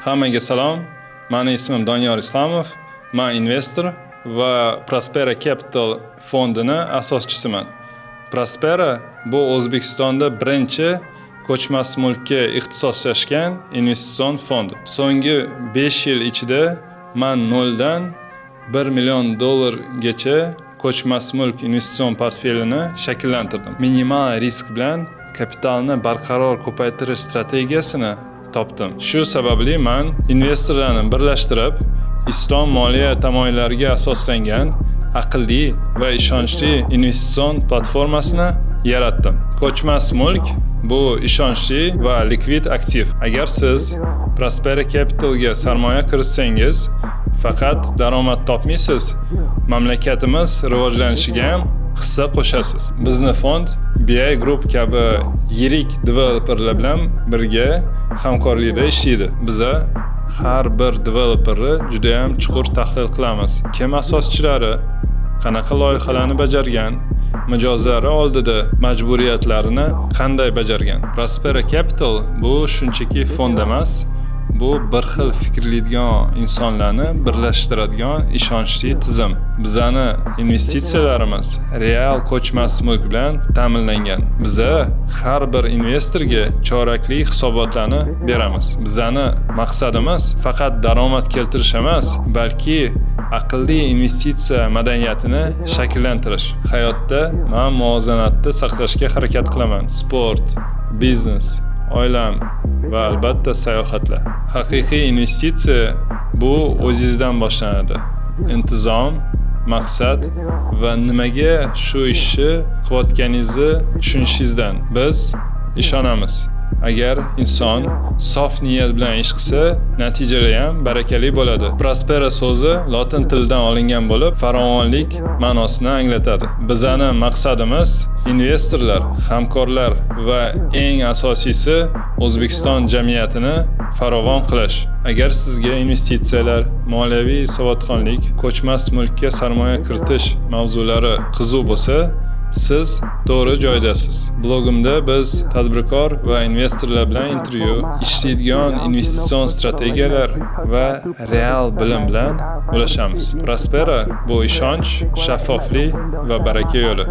Hammaga salom. Meni ismim Doniyor Islomov. Men investor va Prospera Capital fondini asoschisiman. Prospera bu O'zbekistonda birinchi ko'chmas mulkka ixtisoslashgan investitsion fond. So'nggi 5 yil ichida men noldan $1 million gacha ko'chmas mulk investitsion portfelini shakllantirdim. Minimal risk bilan kapitalni barqaror ko'paytirish strategiyasini topdim. Shu sababli men investorlarni birlashtirib, islom moliya tamoyillariga asoslangan aqlli va ishonchli investitsion platformasini yaratdim. Ko'chmas mulk bu ishonchli va likvid aktiv. Agar siz Prospera Capitalga sarmoya kiritsangiz, faqat daromad topmaysiz, mamlakatimiz rivojlanishiga ham hissa qo'shasiz. Bizni fond BI Group kabi yirik developerlar bilan birga hamkorlikda ishlaydi. Biza har bir developerni juda ham chuqur tahlil qilamiz. Kim asoschilari, qanaqa loyihalarni bajargan, mijozlari oldida majburiyatlarini qanday bajargan. Prospera Capital bu shunchaki fond emas, bu bir xil fikrlaydigan insonlarni birlashtiradigan ishonchli tizim. Bizani investitsiyalarimiz real ko'chmas mulk bilan ta'minlangan. Biza har bir investorga chorakli hisobotlarni beramiz. Bizani maqsadimiz faqat daromad keltirish emas, balki aqlli investitsiya madaniyatini shakllantirish. Hayotda men muvozanatni saqlashga harakat qilaman. Sport, biznes, oilam va albatta sayohatlar. Haqiqiy investitsiya bu o'zingizdan boshlanadi. Intizom, maqsad va nimaga shu ishni qilayotganingizni tushunishingizdan biz ishonamiz. Agar inson sof niyat bilan ish qilsa, natijalar ham barakali bo'ladi. Prospera so'zi lotin tilidan olingan bo'lib, farovonlik ma'nosini anglatadi. Bizani maqsadimiz investorlar, hamkorlar va eng asosiysi O'zbekiston jamiyatini farovon qilish. Agar sizga investitsiyalar, moliyaviy savodxonlik, ko'chmas mulkka sarmoya kiritish mavzulari qiziq bo'lsa, siz to'g'ri joydasiz. Blogimda biz tadbirkor va investorlar bilan intervyu, ishlaydigan investitsion strategiyalar va real bilim bilan ulashamiz. Prospera bu ishonch, shaffoflik va baraka yo'li.